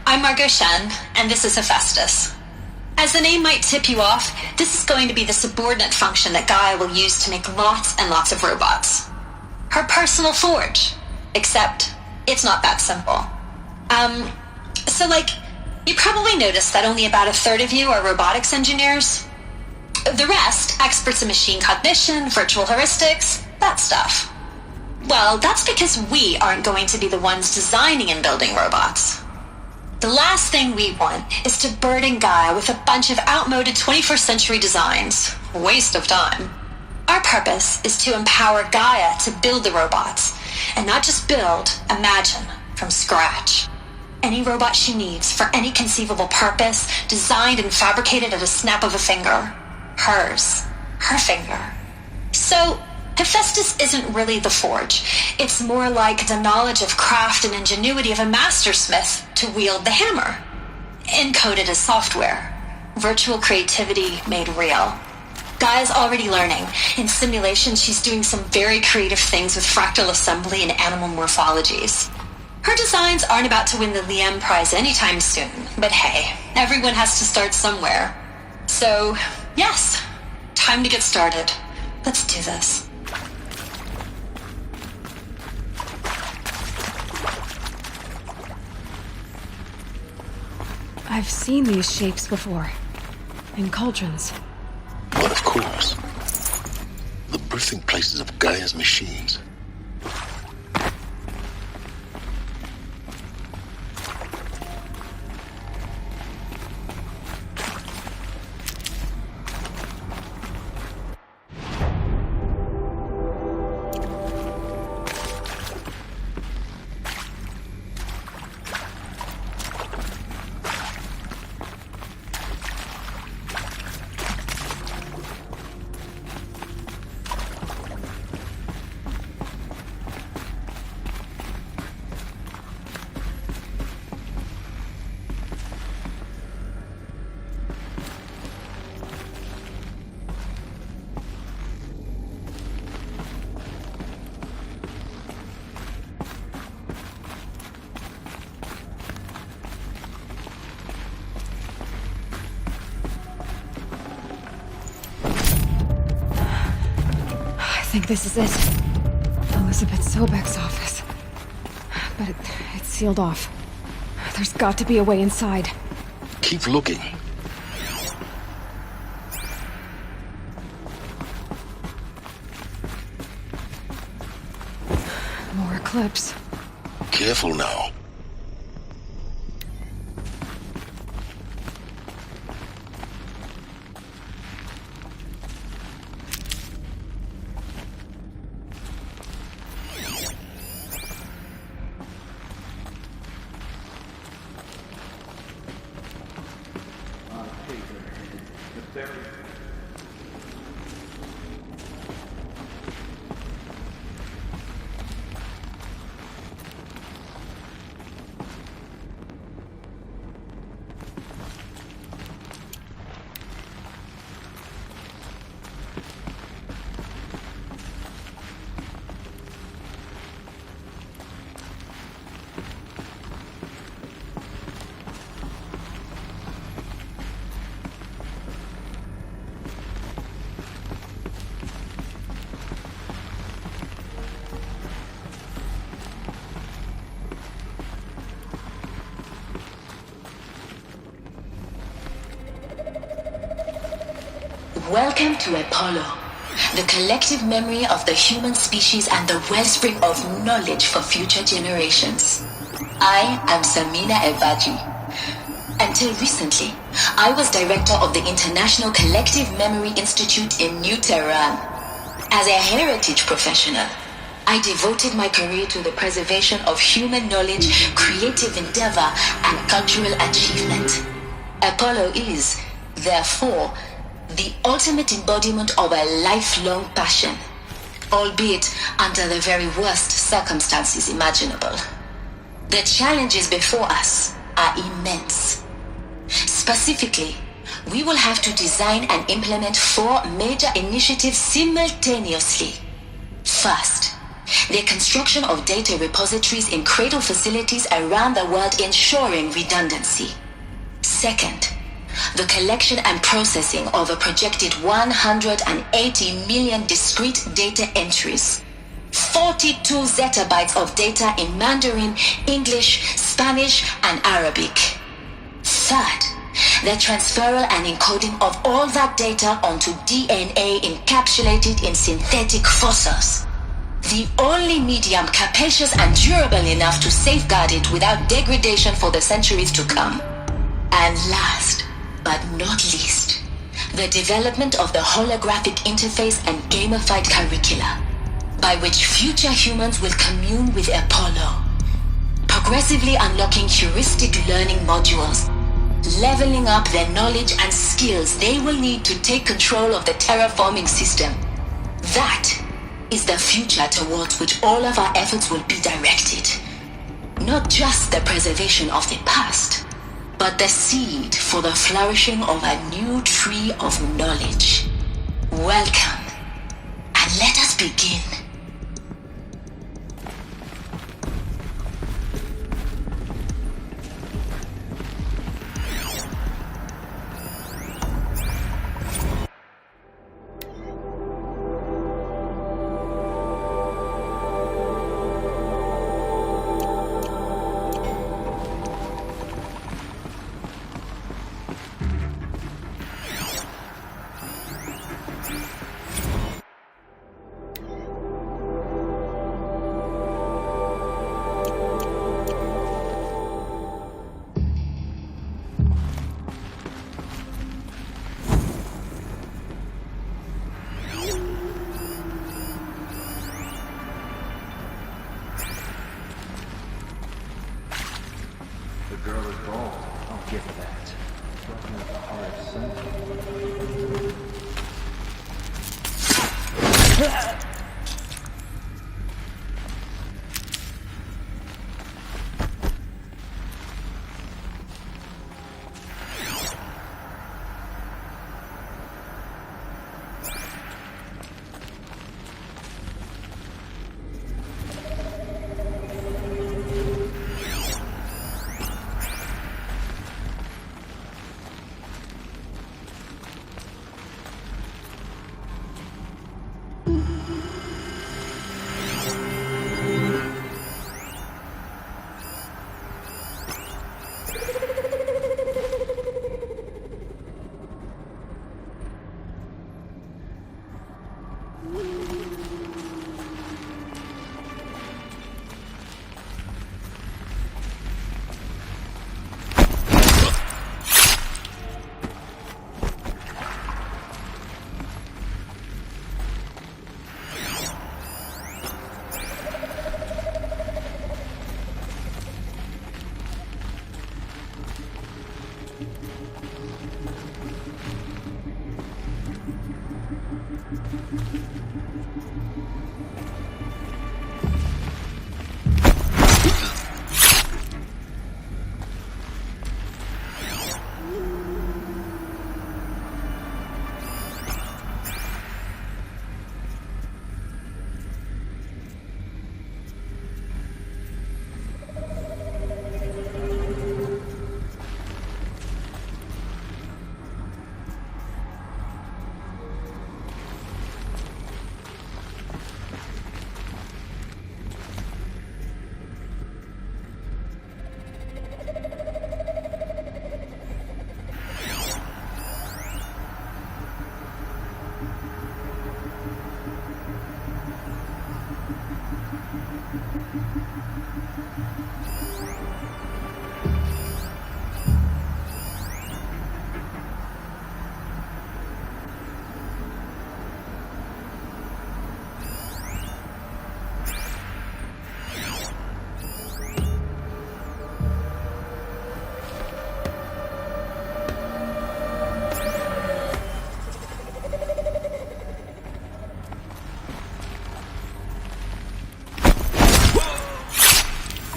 I'm Margot Shen, and this is Hephaestus. As the name might tip you off, this is going to be the subordinate function that Gaia will use to make lots and lots of robots. Her personal forge. Except, it's not that simple. You probably noticed that only about a third of you are robotics engineers. The rest, experts in machine cognition, virtual heuristics, that stuff. Well, that's because we aren't going to be the ones designing and building robots. The last thing we want is to burden Gaia with a bunch of outmoded 21st century designs. Waste of time. Our purpose is to empower Gaia to build the robots, and not just build, imagine, from scratch. Any robot she needs for any conceivable purpose, designed and fabricated at a snap of a finger. Hers. Her finger. So, Hephaestus isn't really the forge. It's more like the knowledge of craft and ingenuity of a mastersmith to wield the hammer. Encoded as software. Virtual creativity made real. Gaia's already learning. In simulation, she's doing some very creative things with fractal assembly and animal morphologies. Her designs aren't about to win the Liam Prize anytime soon, but hey, everyone has to start somewhere. So, yes, time to get started. Let's do this. I've seen these shapes before. In cauldrons. But of course. The birthing places of Gaia's machines. I think this is it. Elizabeth Sobek's office. But it's sealed off. There's got to be a way inside. Keep looking. More Eclipse. Careful now. Welcome to Apollo, the collective memory of the human species and the wellspring of knowledge for future generations. I am Samina Ebaji. Until recently, I was director of the International Collective Memory Institute in New Tehran. As a heritage professional, I devoted my career to the preservation of human knowledge, creative endeavor, and cultural achievement. Apollo is, therefore, the ultimate embodiment of a lifelong passion, albeit under the very worst circumstances imaginable. The challenges before us are immense. Specifically, we will have to design and implement 4 major initiatives simultaneously. First, the construction of data repositories in cradle facilities around the world ensuring redundancy. Second, the collection and processing of a projected 180 million discrete data entries, 42 zettabytes of data in Mandarin, English, Spanish, and Arabic. Third, the transferal and encoding of all that data onto DNA encapsulated in synthetic fossils. The only medium capacious and durable enough to safeguard it without degradation for the centuries to come. And last, but not least, the development of the holographic interface and gamified curricula, by which future humans will commune with Apollo, progressively unlocking heuristic learning modules, leveling up their knowledge and skills they will need to take control of the terraforming system. That is the future towards which all of our efforts will be directed. Not just the preservation of the past, but the seed for the flourishing of a new tree of knowledge. Welcome, and let us begin.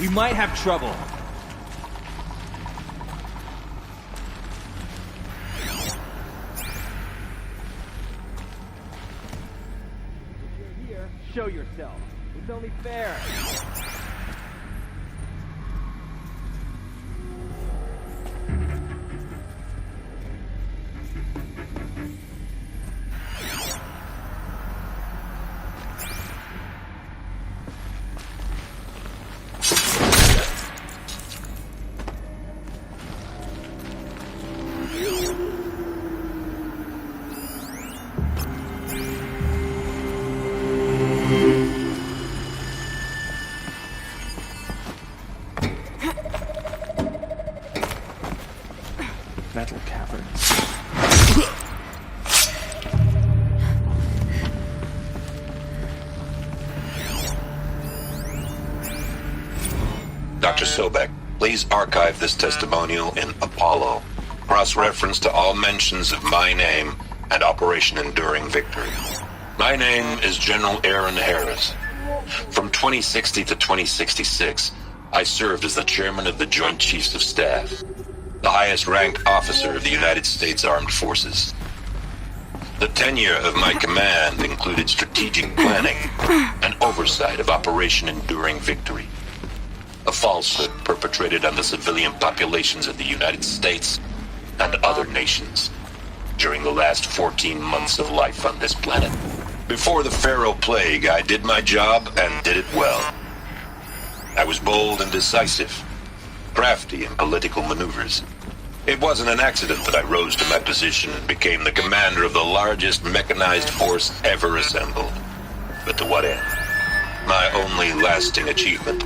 We might have trouble. If you're here, show yourself. It's only fair. Metal cavern. Dr. Sobek, please archive this testimonial in Apollo. Cross-reference to all mentions of my name and Operation Enduring Victory. My name is General Aaron Harris. From 2060 to 2066, I served as the chairman of the Joint Chiefs of Staff, the highest-ranked officer of the United States Armed Forces. The tenure of my command included strategic planning and oversight of Operation Enduring Victory, a falsehood perpetrated on the civilian populations of the United States and other nations during the last 14 months of life on this planet. Before the Pharaoh Plague, I did my job and did it well. I was bold and decisive, crafty in political maneuvers. It wasn't an accident that I rose to my position and became the commander of the largest mechanized force ever assembled. But to what end? My only lasting achievement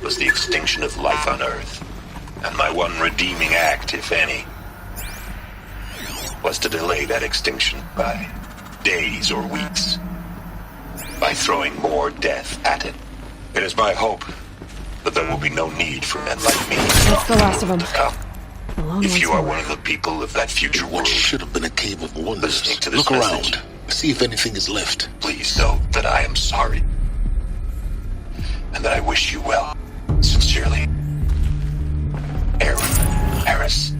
was the extinction of life on Earth. And my one redeeming act, if any, was to delay that extinction by days or weeks, by throwing more death at it. It is my hope that there will be no need for men like me That's the last of them. to come. Alone If you once are more. one of the people of that future world, Should have been a cave of wonders. listening to this Look message, around. See if anything is left. please know that I am sorry. And that I wish you well. Sincerely, Aaron Harris.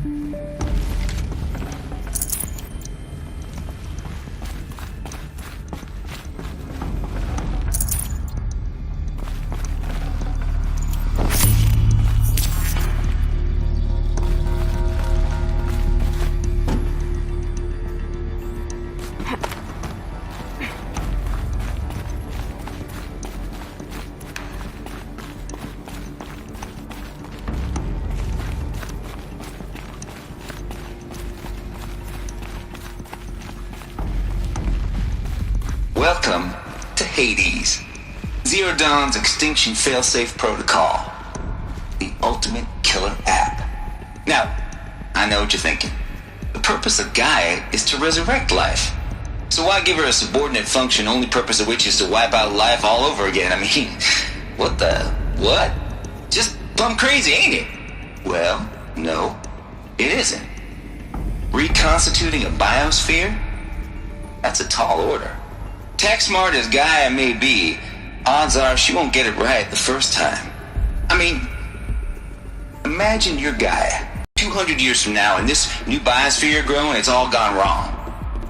Welcome to Hades, Zero Dawn's extinction failsafe protocol, the ultimate killer app. Now, I know what you're thinking. The purpose of Gaia is to resurrect life. So why give her a subordinate function, only purpose of which is to wipe out life all over again? I mean, what? Just plumb crazy, ain't it? Well, no, it isn't. Reconstituting a biosphere? That's a tall order. Tech smart as Gaia may be, odds are she won't get it right the first time. I mean, imagine you're Gaia. 200 years from now, and this new biosphere growing, it's all gone wrong.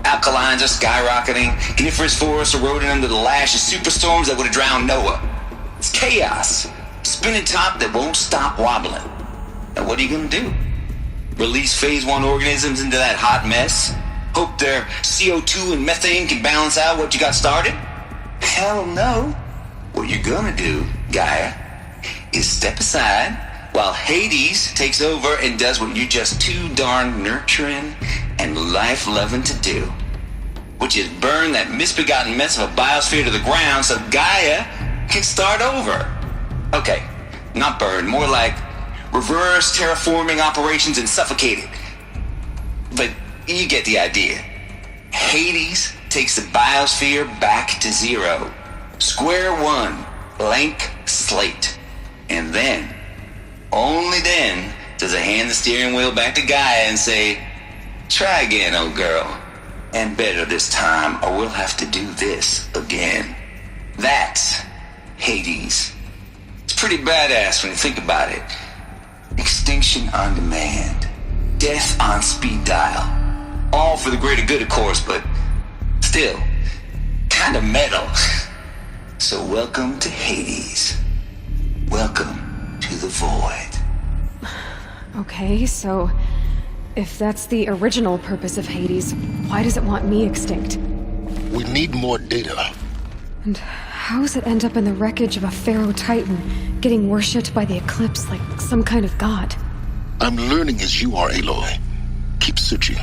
Alkalines are skyrocketing, coniferous forests eroding under the lash of superstorms that would have drowned Noah. It's chaos. Spinning top that won't stop wobbling. Now what are you gonna do? Release phase 1 organisms into that hot mess? Hope their CO2 and methane can balance out what you got started? Hell no. What you're gonna do, Gaia, is step aside while Hades takes over and does what you're just too darn nurturing and life-loving to do, which is burn that misbegotten mess of a biosphere to the ground so Gaia can start over. Okay, not burn, more like reverse terraforming operations and suffocate it. But you get the idea. Hades takes the biosphere back to zero. Square one, blank slate. And then, only then, does it hand the steering wheel back to Gaia and say, try again, old girl. And better this time, or we'll have to do this again. That's Hades. It's pretty badass when you think about it. Extinction on demand. Death on speed dial. All for the greater good, of course, but still, kind of metal. So welcome to Hades. Welcome to the Void. Okay, so if that's the original purpose of Hades, why does it want me extinct? We need more data. And how does it end up in the wreckage of a Pharaoh Titan, getting worshipped by the Eclipse like some kind of god? I'm learning as you are, Aloy. Keep searching.